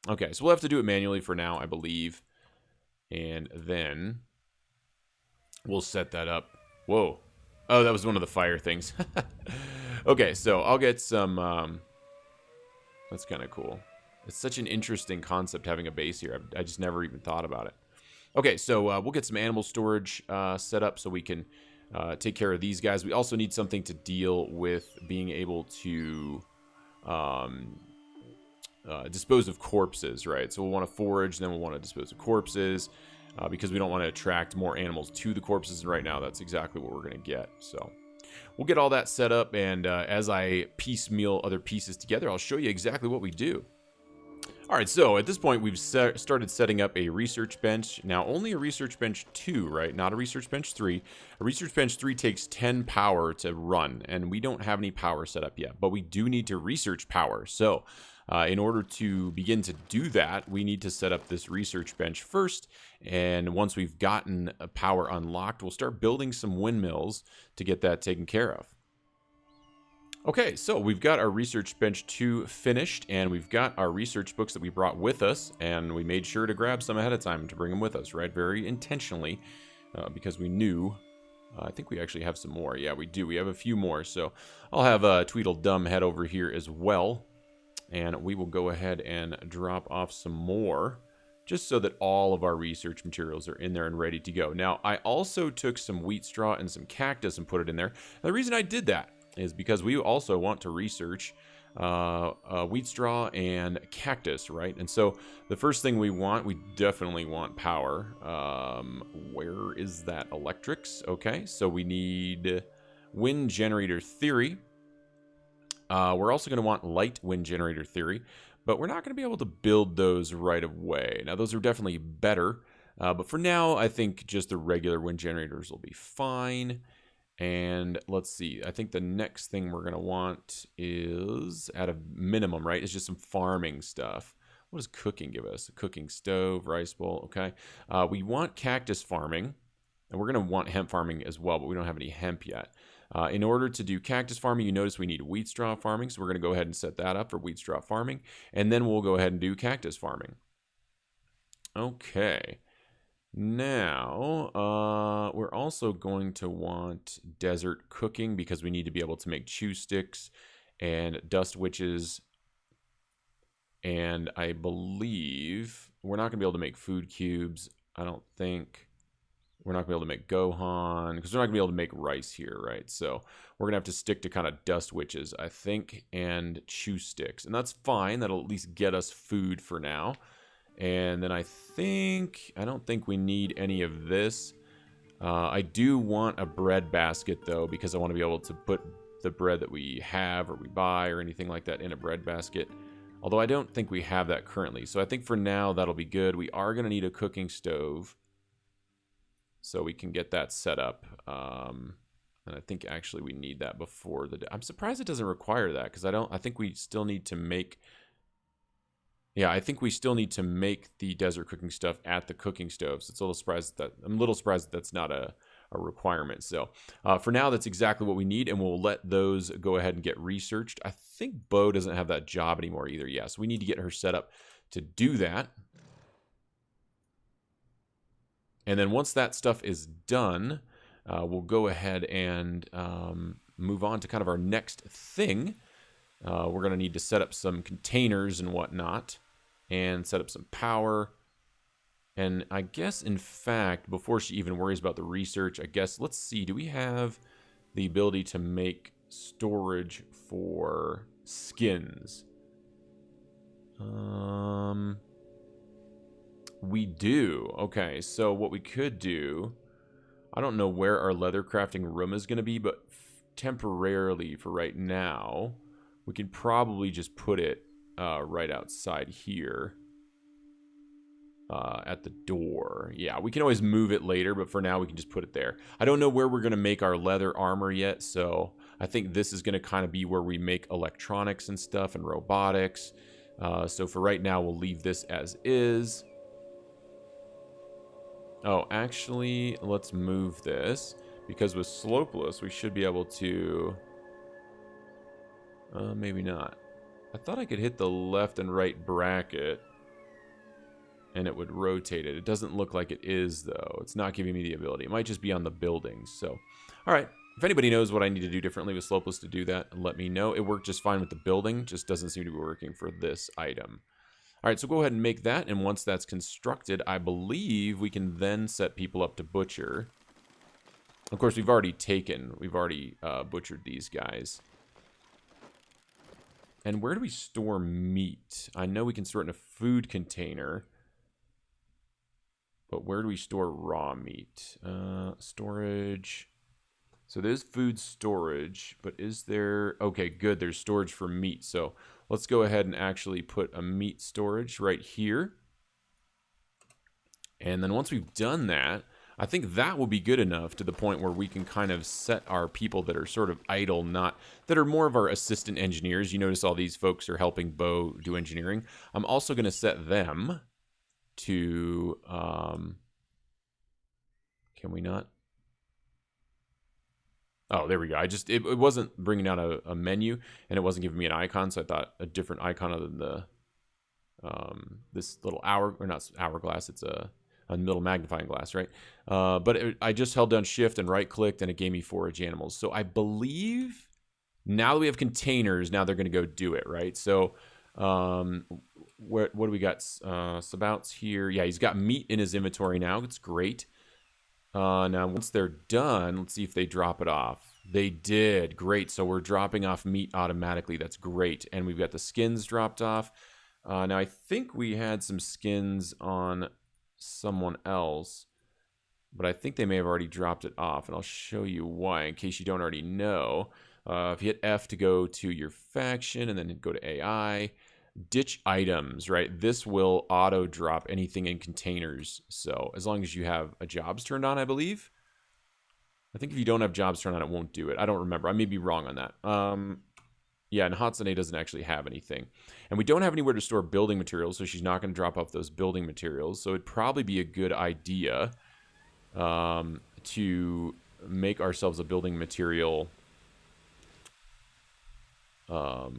Okay, so we'll have to do it manually for now, I believe. And then we'll set that up. Whoa. Oh, that was one of the fire things. Okay, so I'll get some... that's kind of cool. It's such an interesting concept having a base here. I just never even thought about it. Okay, so we'll get some animal storage set up so we can take care of these guys. We also need something to deal with being able to dispose of corpses, right? So we'll want to forage, then we'll want to dispose of corpses because we don't want to attract more animals to the corpses. And right now, that's exactly what we're going to get. So we'll get all that set up, and as I piecemeal other pieces together, I'll show you exactly what we do. All right, so at this point, we've started setting up a research bench. Now, only a research bench 2, right? Not a research bench 3. A research bench 3 takes 10 power to run, and we don't have any power set up yet, but we do need to research power. So, in order to begin to do that, we need to set up this research bench first, and once we've gotten a power unlocked, we'll start building some windmills to get that taken care of. Okay, so we've got our research bench 2 finished, and we've got our research books that we brought with us, and we made sure to grab some ahead of time to bring them with us, right? Very intentionally, because we knew. I think we actually have some more. Yeah, we do. We have a few more, so I'll have Tweedledum head over here as well, and we will go ahead and drop off some more, just so that all of our research materials are in there and ready to go. Now, I also took some wheat straw and some cactus and put it in there. The reason I did that is because we also want to research wheat straw and cactus, right? And so the first thing we definitely want power. Where is that? Electrics. Okay, so we need wind generator theory. We're also going to want light wind generator theory, but we're not going to be able to build those right away. Now, those are definitely better, but for now, I think just the regular wind generators will be fine. And let's see, I think the next thing we're going to want is, at a minimum, right, is just some farming stuff. What does cooking give us? A cooking stove, rice bowl, okay. We want cactus farming, and we're going to want hemp farming as well, but we don't have any hemp yet. In order to do cactus farming, you notice we need wheat straw farming, so we're going to go ahead and set that up for wheat straw farming, and then we'll go ahead and do cactus farming. Okay. Now, we're also going to want desert cooking because we need to be able to make chew sticks and dust witches. And I believe we're not going to be able to make food cubes. I don't think we're not going to be able to make gohan because we're not going to be able to make rice here, right? So we're going to have to stick to kind of dust witches, I think, and chew sticks. And that's fine. That'll at least get us food for now. And then I don't think we need any of this. I do want a bread basket, though, because I want to be able to put the bread that we have or we buy or anything like that in a bread basket. Although I don't think we have that currently. So I think for now that'll be good. We are going to need a cooking stove, so we can get that set up. And I think actually we need that before the day. I'm surprised it doesn't require that because I think we still need to make... Yeah, I think we still need to make the desert cooking stuff at the cooking stove. So I'm a little surprised that that's not a requirement. So for now, that's exactly what we need, and we'll let those go ahead and get researched. I think Bo doesn't have that job anymore either. Yeah, so we need to get her set up to do that. And then once that stuff is done, we'll go ahead and move on to kind of our next thing. We're going to need to set up some containers and whatnot, and set up some power. And I guess, in fact, before she even worries about the research, I guess, let's see, do we have the ability to make storage for skins? We do. Okay, so what we could do, I don't know where our leather crafting room is going to be, but temporarily for right now, we can probably just put it right outside here at the door. Yeah, we can always move it later, but for now we can just put it there. I don't know where we're going to make our leather armor yet, so I think this is going to kind of be where we make electronics and stuff and robotics. So for right now, we'll leave this as is. Oh, actually, let's move this, because with Slopeless, we should be able to... maybe not. I thought I could hit the left and right bracket and it would rotate it. It doesn't look like it is, though. It's not giving me the ability. It might just be on the buildings. So, all right. If anybody knows what I need to do differently with Slopeless to do that, let me know. It worked just fine with the building. Just doesn't seem to be working for this item. All right, so go ahead and make that. And once that's constructed, I believe we can then set people up to butcher. Of course, we've already butchered these guys. And where do we store meat? I know we can store it in a food container. But where do we store raw meat? Storage. So there's food storage, but is there... Okay, good. There's storage for meat. So Let's go ahead and actually put a meat storage right here. And then once we've done that, I think that will be good enough to the point where we can kind of set our people that are sort of idle, that are more of our assistant engineers. You notice all these folks are helping Bo do engineering. I'm also going to set them to, can we not? Oh, there we go. It wasn't bringing out a menu, and it wasn't giving me an icon, so I thought a different icon other than the, this little not hourglass, it's a middle magnifying glass, right? But I just held down shift and right clicked and it gave me forage animals. So I believe now that we have containers, now they're going to go do it, right? So what do we got? Sabout's here. Yeah, he's got meat in his inventory now. It's great. Now once they're done, let's see if they drop it off. They did. Great. So we're dropping off meat automatically. That's great. And we've got the skins dropped off. Now I think we had some skins on someone else, but I think they may have already dropped it off, and I'll show you why in case you don't already know. If you hit F to go to your faction and then go to AI, ditch items, right? This will auto drop anything in containers. So as long as you have a jobs turned on, I believe. I think if you don't have jobs turned on, it won't do it. I don't remember. I may be wrong on that. Yeah, and Hatsune doesn't actually have anything. And we don't have anywhere to store building materials, so she's not going to drop off those building materials. So it'd probably be a good idea to make ourselves a building material, a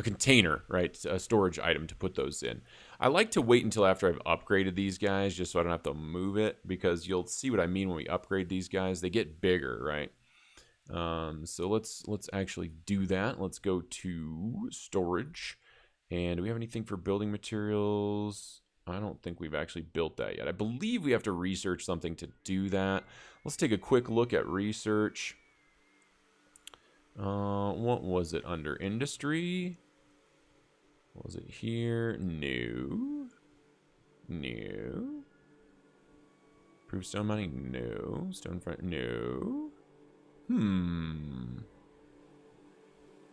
container, right? A storage item to put those in. I like to wait until after I've upgraded these guys, just so I don't have to move it, because you'll see what I mean when we upgrade these guys. They get bigger, right? So let's actually do that. Let's go to storage. And do we have anything for building materials? I don't think we've actually built that yet. I believe we have to research something to do that. Let's take a quick look at research. What was it under industry? Was it here? No. No. Proof stone mining? No. Stone front? No.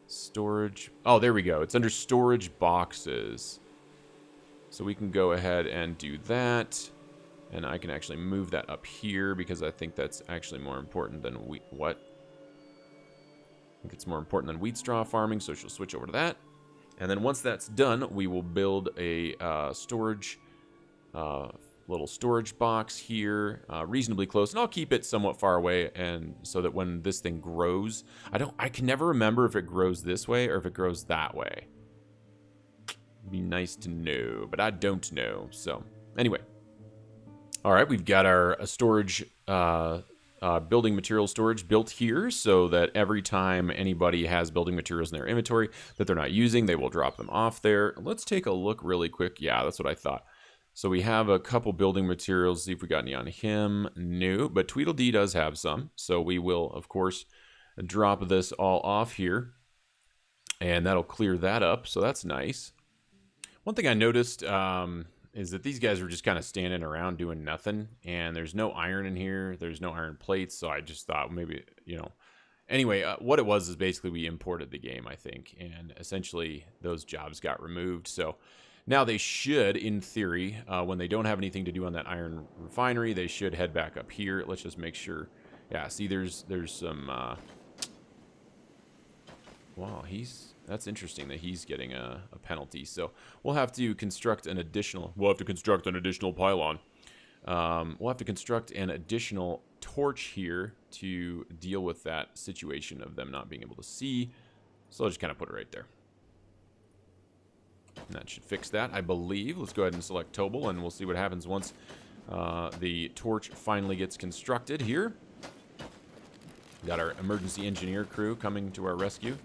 Storage. Oh, there we go. It's under storage boxes. So we can go ahead and do that. And I can actually move that up here because I think that's actually more important than wheat. What? I think it's more important than wheat straw farming, so she'll switch over to that. And then once that's done, we will build a storage little storage box here, reasonably close, and I'll keep it somewhat far away, and so that when this thing grows, I can never remember if it grows this way or if it grows that way. It'd be nice to know, but I don't know. So anyway, all right, we've got our storage, building material storage built here, so that every time anybody has building materials in their inventory that they're not using, they will drop them off there. Let's take a look really quick. Yeah, that's what I thought. So we have a couple building materials. See if we got any on him. No, but Tweedledee does have some. So we will, of course, drop this all off here. And that'll clear that up. So that's nice. One thing I noticed is that these guys were just kind of standing around doing nothing. And there's no iron in here. There's no iron plates. So I just thought maybe, you know. Anyway, what it was is basically we imported the game, I think. And essentially those jobs got removed. So now they should, in theory, when they don't have anything to do on that iron refinery, they should head back up here. Let's just make sure. Yeah, see, there's some. Wow, that's interesting that he's getting a penalty. So we'll have to construct an additional. We'll have to construct an additional pylon. We'll have to construct an additional torch here to deal with that situation of them not being able to see. So I'll just kind of put it right there. And that should fix that, I believe. Let's go ahead and select Tobal, and we'll see what happens once the torch finally gets constructed here. Got our emergency engineer crew coming to our rescue.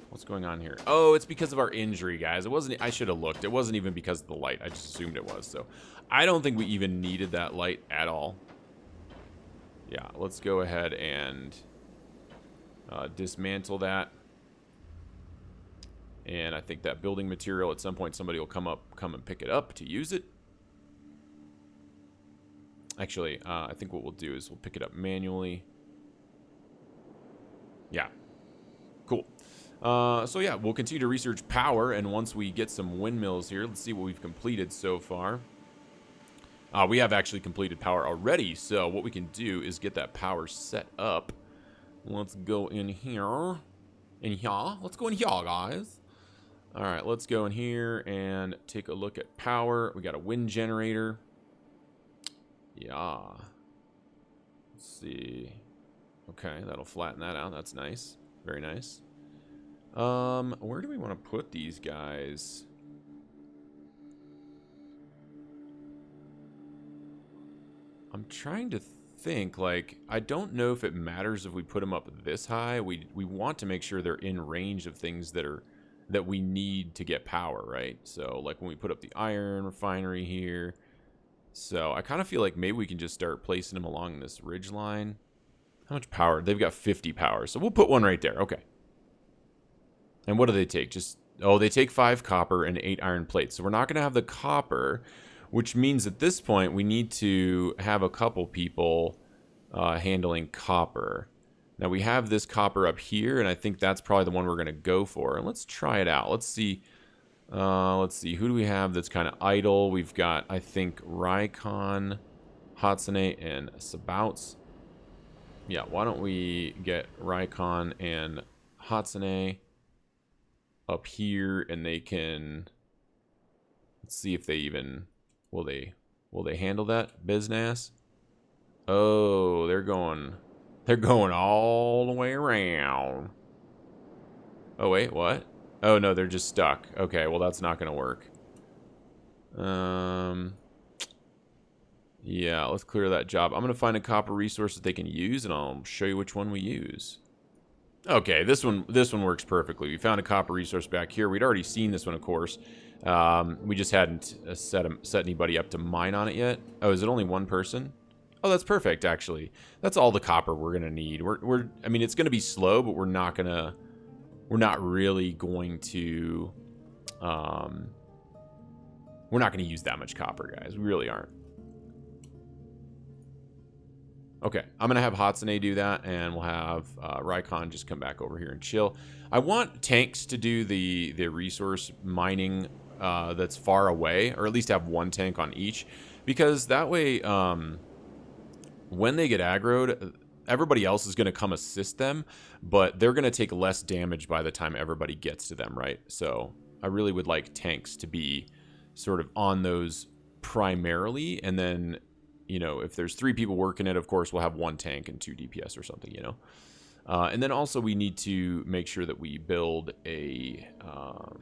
What's going on here? Oh, it's because of our injury, guys. It wasn't. I should have looked. It wasn't even because of the light. I just assumed it was. So I don't think we even needed that light at all. Yeah, let's go ahead and dismantle that. And I think that building material, at some point, somebody will come and pick it up to use it. Actually, I think what we'll do is we'll pick it up manually. Yeah. Cool. So yeah, we'll continue to research power, and once we get some windmills here, let's see what we've completed so far. We have actually completed power already, so what we can do is get that power set up. Let's go in here. Let's go in here, guys. All right, let's go in here and take a look at power. We got a wind generator. Yeah. Let's see. Okay, that'll flatten that out. That's nice. Very nice. Where do we want to put these guys? I'm trying to think, like, I don't know if it matters if we put them up this high. We want to make sure they're in range of things that we need to get power, right? So, like, when we put up the iron refinery here. So, I kind of feel like maybe we can just start placing them along this ridge line. How much power? They've got 50 power, so we'll put one right there. Okay. And what do they take? Just, oh, they take 5 copper and 8 iron plates. So we're not going to have the copper, which means at this point we need to have a couple people handling copper. Now we have this copper up here, and I think that's probably the one we're going to go for. And let's try it out. Let's see. Who do we have that's kind of idle? We've got, I think, Raikon, Hatsune, and Sabouts. Yeah, why don't we get Raikon and Hatsune up here, and they can, let's see if they even, will they handle that business? Oh, they're going all the way around. Oh wait, what? Oh no, they're just stuck. Okay, well that's not gonna work. Yeah, let's clear that job. I'm gonna find a copper resource that they can use, and I'll show you which one we use. Okay, this one works perfectly. We found a copper resource back here. We'd already seen this one, of course. We just hadn't set anybody up to mine on it yet. Oh, is it only one person? Oh, that's perfect, actually. That's all the copper we're gonna need. I mean, it's gonna be slow, but we're not really going to, we're not gonna use that much copper, guys. We really aren't. Okay, I'm going to have Hatsune do that, and we'll have Raikon just come back over here and chill. I want tanks to do the resource mining that's far away, or at least have one tank on each, because that way, when they get aggroed, everybody else is going to come assist them, but they're going to take less damage by the time everybody gets to them, right? So I really would like tanks to be sort of on those primarily, and then, you know, if there's 3 people working it, of course, we'll have 1 tank and 2 DPS or something, you know. And then also we need to make sure that we build a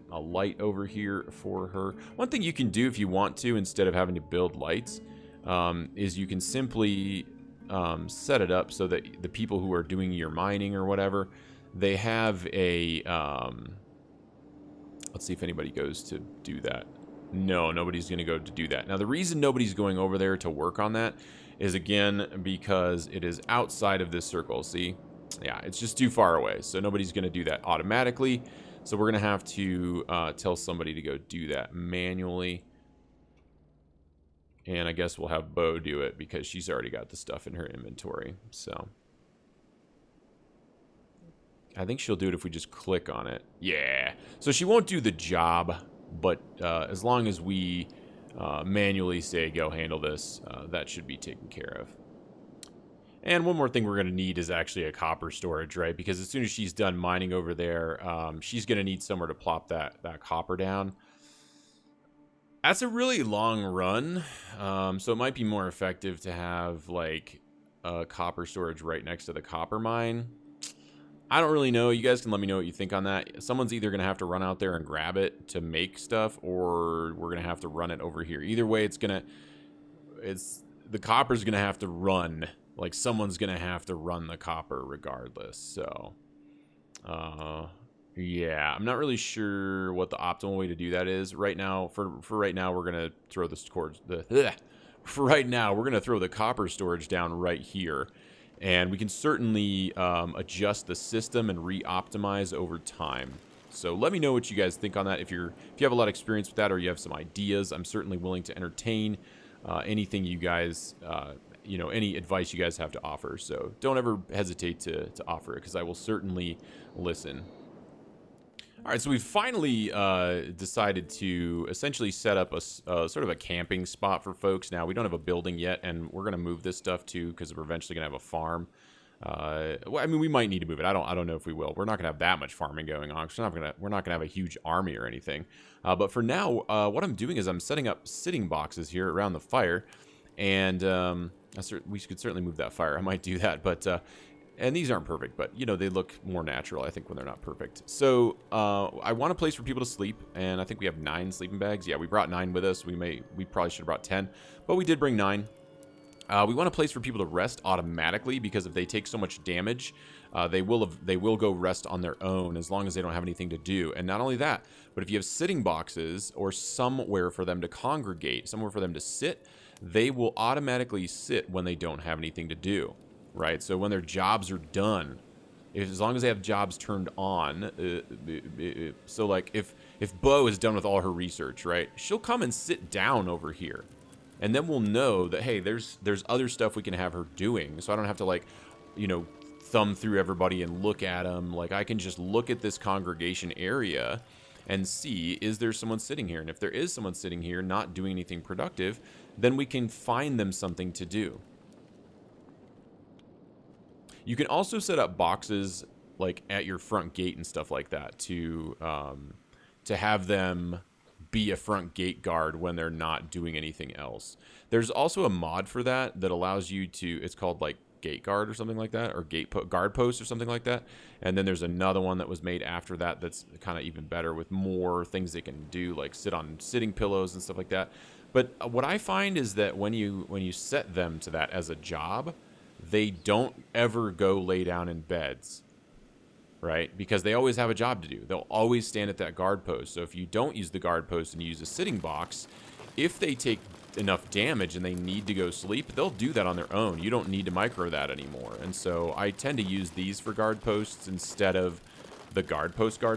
light over here for her. One thing you can do if you want to, instead of having to build lights, is you can simply set it up so that the people who are doing your mining or whatever, they have a... let's see if anybody goes to do that. No, nobody's going to go to do that. Now, the reason nobody's going over there to work on that is, again, because it is outside of this circle. See? Yeah, it's just too far away. So nobody's going to do that automatically. So we're going to have to tell somebody to go do that manually. And I guess we'll have Bo do it because she's already got the stuff in her inventory. So I think she'll do it if we just click on it. Yeah. So she won't do the job, but as long as we manually say, go handle this, that should be taken care of. And one more thing we're going to need is actually a copper storage, right? Because as soon as she's done mining over there, she's going to need somewhere to plop that copper down. That's a really long run, so it might be more effective to have, like, a copper storage right next to the copper mine. I don't really know. You guys can let me know what you think on that. Someone's either going to have to run out there and grab it to make stuff, or we're going to have to run it over here. Either way, the copper's going to have to run. Like, someone's going to have to run the copper regardless. So, yeah, I'm not really sure what the optimal way to do that is. Right now, for right now, we're going to throw this towards for right now, we're going to throw the copper storage down right here. And we can certainly adjust the system and re-optimize over time. So let me know what you guys think on that. If you have a lot of experience with that, or you have some ideas, I'm certainly willing to entertain anything you guys, any advice you guys have to offer. So don't ever hesitate to offer it, because I will certainly listen. All right, so we finally decided to essentially set up a sort of a camping spot for folks. Now, we don't have a building yet, and we're going to move this stuff too because we're eventually going to have a farm. Well, I mean, we might need to move it. I don't know if we will. We're not going to have that much farming going on. We're not gonna have a huge army or anything. But for now, what I'm doing is I'm setting up sitting boxes here around the fire, and we could certainly move that fire. I might do that, but and these aren't perfect, but you know they look more natural, I think, when they're not perfect. So I want a place for people to sleep, and I think we have 9 sleeping bags. Yeah, we brought 9 with us. We probably should have brought 10, but we did bring 9. We want a place for people to rest automatically because if they take so much damage, they will go rest on their own as long as they don't have anything to do. And not only that, but if you have sitting boxes or somewhere for them to congregate, somewhere for them to sit, they will automatically sit when they don't have anything to do, right? So when their jobs are done, as long as they have jobs turned on, so like if Bo is done with all her research, right, she'll come and sit down over here. And then we'll know that, hey, there's other stuff we can have her doing. So I don't have to, like, you know, thumb through everybody and look at them. Like, I can just look at this congregation area and see, is there someone sitting here? And if there is someone sitting here not doing anything productive, then we can find them something to do. You can also set up boxes, like, at your front gate and stuff like that to have them be a front gate guard when they're not doing anything else. There's also a mod for that allows you to, it's called like gate guard or something like that, or guard post or something like that. And then there's another one that was made after that that's kind of even better with more things they can do, like sit on sitting pillows and stuff like that. But what I find is that when you set them to that as a job, they don't ever go lay down in beds. Right? Because they always have a job to do. They'll always stand at that guard post. So if you don't use the guard post and you use a sitting box, if they take enough damage and they need to go sleep, they'll do that on their own. You don't need to micro that anymore. And so I tend to use these for guard posts instead of the guard post. All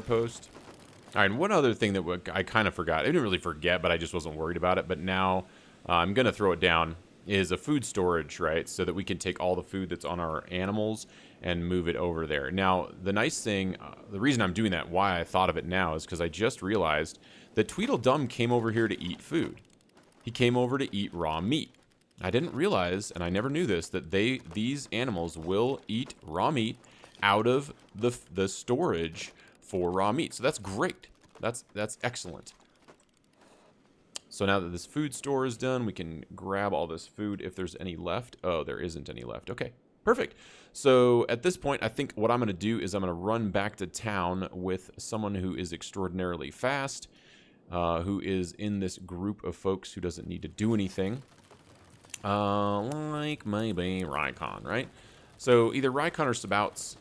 right, and one other thing that I kind of forgot. I didn't really forget, but I just wasn't worried about it. But now I'm going to throw it down, is a food storage, right? So that we can take all the food that's on our animals and move it over there. Now, the nice thing, the reason I'm doing that, why I thought of it now, is because I just realized that Tweedledum came over here to eat food. He came over to eat raw meat. I didn't realize, and I never knew this, that these animals will eat raw meat out of the storage for raw meat. So that's great. That's excellent. So now that this food store is done, we can grab all this food if there's any left. Oh, there isn't any left. Okay, perfect. So at this point, I think what I'm going to do is I'm going to run back to town with someone who is extraordinarily fast, who is in this group of folks who doesn't need to do anything. Like maybe Rykon, right? So either Rykon or Sabouts,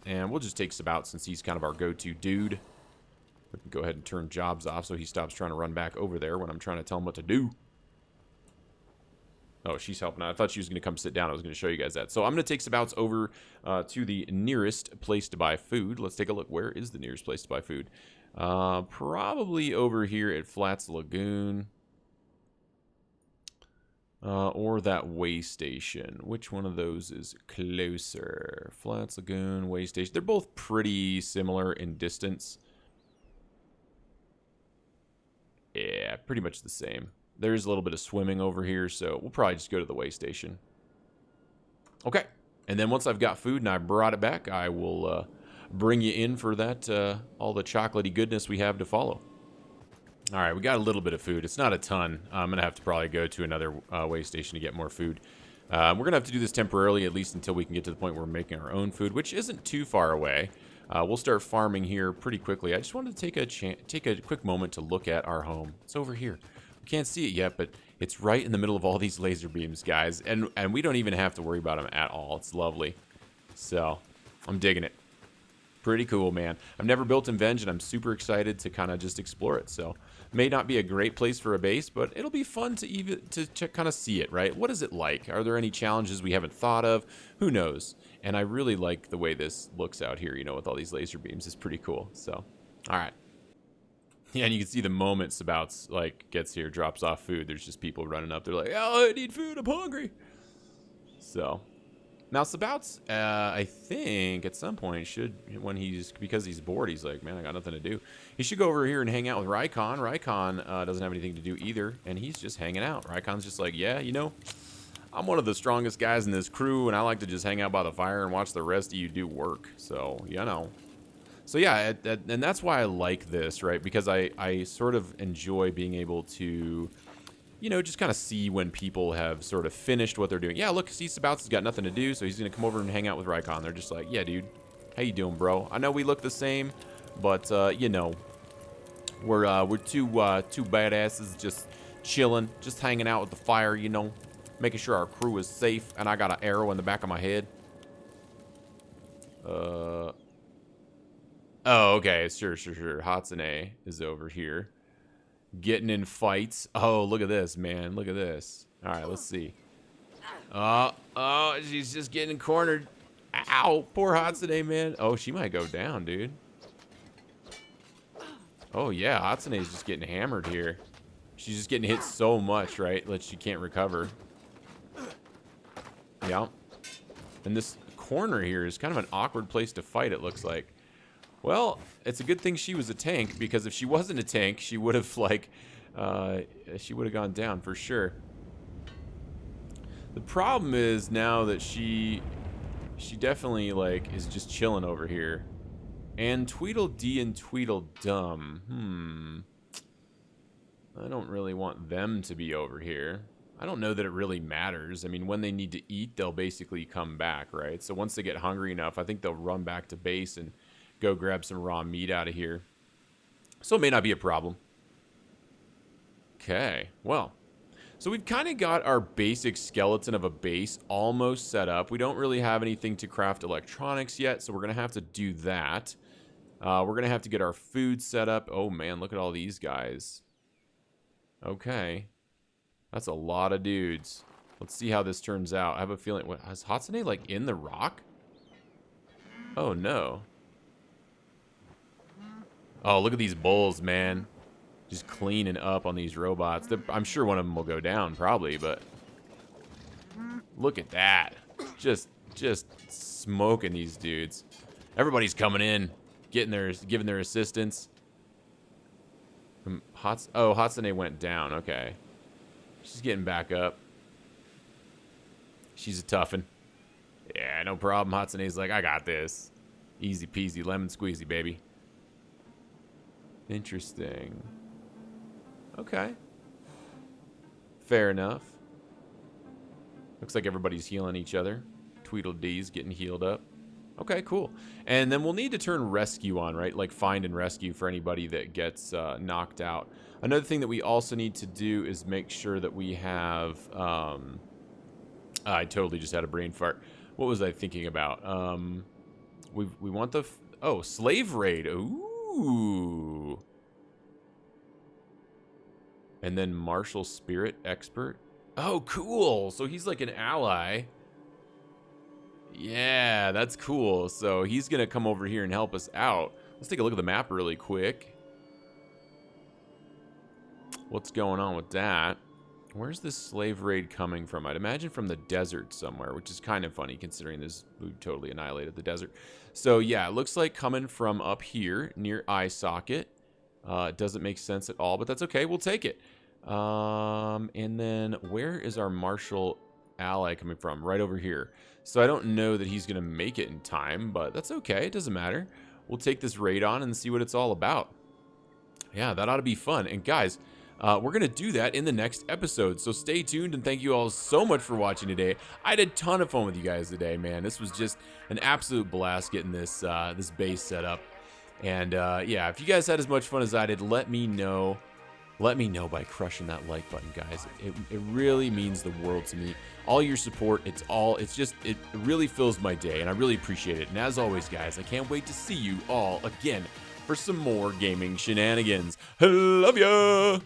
and we'll just take Sabouts since he's kind of our go-to dude. We can go ahead and turn jobs off so he stops trying to run back over there when I'm trying to tell him what to do. Oh, she's helping out. I thought she was going to come sit down. I was going to show you guys that. So I'm going to take Sabouts over to the nearest place to buy food. Let's take a look. Where is the nearest place to buy food? Probably over here at Flats Lagoon. Or that way station. Which one of those is closer? Flats Lagoon, way station. They're both pretty similar in distance. Yeah, pretty much the same. There's a little bit of swimming over here, so we'll probably just go to the way station. Okay, and then once I've got food and I brought it back, I will bring you in for that, all the chocolatey goodness we have to follow. All right, we got a little bit of food. It's not a ton. I'm going to have to probably go to another way station to get more food. We're going to have to do this temporarily, at least until we can get to the point where we're making our own food, which isn't too far away. We'll start farming here pretty quickly. I just wanted to take a quick moment to look at our home. It's over here. We can't see it yet, but it's right in the middle of all these laser beams, guys. And we don't even have to worry about them at all. It's lovely. So, I'm digging it. Pretty cool, man. I've never built in Venge, and I'm super excited to kind of just explore it. So, may not be a great place for a base, but it'll be fun to kind of see it, right? What is it like? Are there any challenges we haven't thought of? Who knows? And I really like the way this looks out here, you know, with all these laser beams. It's pretty cool. So, all right. Yeah, and you can see the moment Sabouts, like, gets here, drops off food. There's just people running up. They're like, oh, I need food. I'm hungry. So, Now, Sabout's, I think, at some point should, because he's bored, he's like, man, I got nothing to do. He should go over here and hang out with Raikon. Raikon doesn't have anything to do either, and he's just hanging out. Raikon's just like, yeah, you know, I'm one of the strongest guys in this crew, and I like to just hang out by the fire and watch the rest of you do work. So, you know. So, yeah, and that's why I like this, right? Because I sort of enjoy being able to, you know, just kind of see when people have sort of finished what they're doing. Yeah, look, see, Sabouts has got nothing to do, so he's going to come over and hang out with Raikon. They're just like, yeah, dude, how you doing, bro? I know we look the same, but, you know, we're two badasses just chilling, just hanging out with the fire, you know, making sure our crew is safe, and I got an arrow in the back of my head. Oh, okay, sure. Hatsune is over here. Getting in fights. Oh, look at this, man. Look at this. All right, let's see. Oh, she's just getting cornered. Ow, poor Hatsune, man. Oh, she might go down, dude. Oh, yeah, Hatsune's just getting hammered here. She's just getting hit so much, right, that she can't recover. Yeah. And this corner here is kind of an awkward place to fight, it looks like. Well, it's a good thing she was a tank, because if she wasn't a tank, she would have, like, she would have gone down for sure. The problem is now that she definitely, like, is just chilling over here. And Tweedledee and Tweedledum. I don't really want them to be over here. I don't know that it really matters. I mean, when they need to eat, they'll basically come back, right? So once they get hungry enough, I think they'll run back to base and go grab some raw meat out of here. So it may not be a problem. Okay, well. So we've kind of got our basic skeleton of a base almost set up. We don't really have anything to craft electronics yet, so we're going to have to do that. We're going to have to get our food set up. Oh, man, look at all these guys. Okay. That's a lot of dudes. Let's see how this turns out. I have a feeling... What, is Hatsune, like, in the rock? Oh, no. Oh, look at these bulls, man. Just cleaning up on these robots. I'm sure one of them will go down, probably, but... Look at that. Just smoking these dudes. Everybody's coming in, giving their assistance. Hatsune went down. Okay. She's getting back up. She's a toughie. Yeah, no problem. Hatsune's like, I got this. Easy peasy, lemon squeezy, baby. Interesting. Okay. Fair enough. Looks like everybody's healing each other. Tweedledee's getting healed up. Okay, cool. And then we'll need to turn rescue on, right? Like find and rescue for anybody that gets knocked out. Another thing that we also need to do is make sure that we have... I totally just had a brain fart. What was I thinking about? We want the... slave raid. Ooh. And then martial spirit expert. Oh, cool. So he's like an ally. Yeah, that's cool. So he's going to come over here and help us out. Let's take a look at the map really quick. What's going on with that? Where's this slave raid coming from? I'd imagine from the desert somewhere, which is kind of funny considering this we totally annihilated the desert. So yeah, it looks like coming from up here near eye socket. It doesn't make sense at all, but that's okay. We'll take it. And then where is our martial ally coming from? Right over here. So I don't know that he's going to make it in time, but that's okay. It doesn't matter. We'll take this raid on and see what it's all about. Yeah, that ought to be fun. And guys, we're going to do that in the next episode. So stay tuned and thank you all so much for watching today. I had a ton of fun with you guys today, man. This was just an absolute blast getting this this base set up. And yeah, if you guys had as much fun as I did, let me know. Let me know by crushing that like button, guys. It really means the world to me. All your support, it really fills my day, and I really appreciate it. And as always, guys, I can't wait to see you all again for some more gaming shenanigans. Love ya!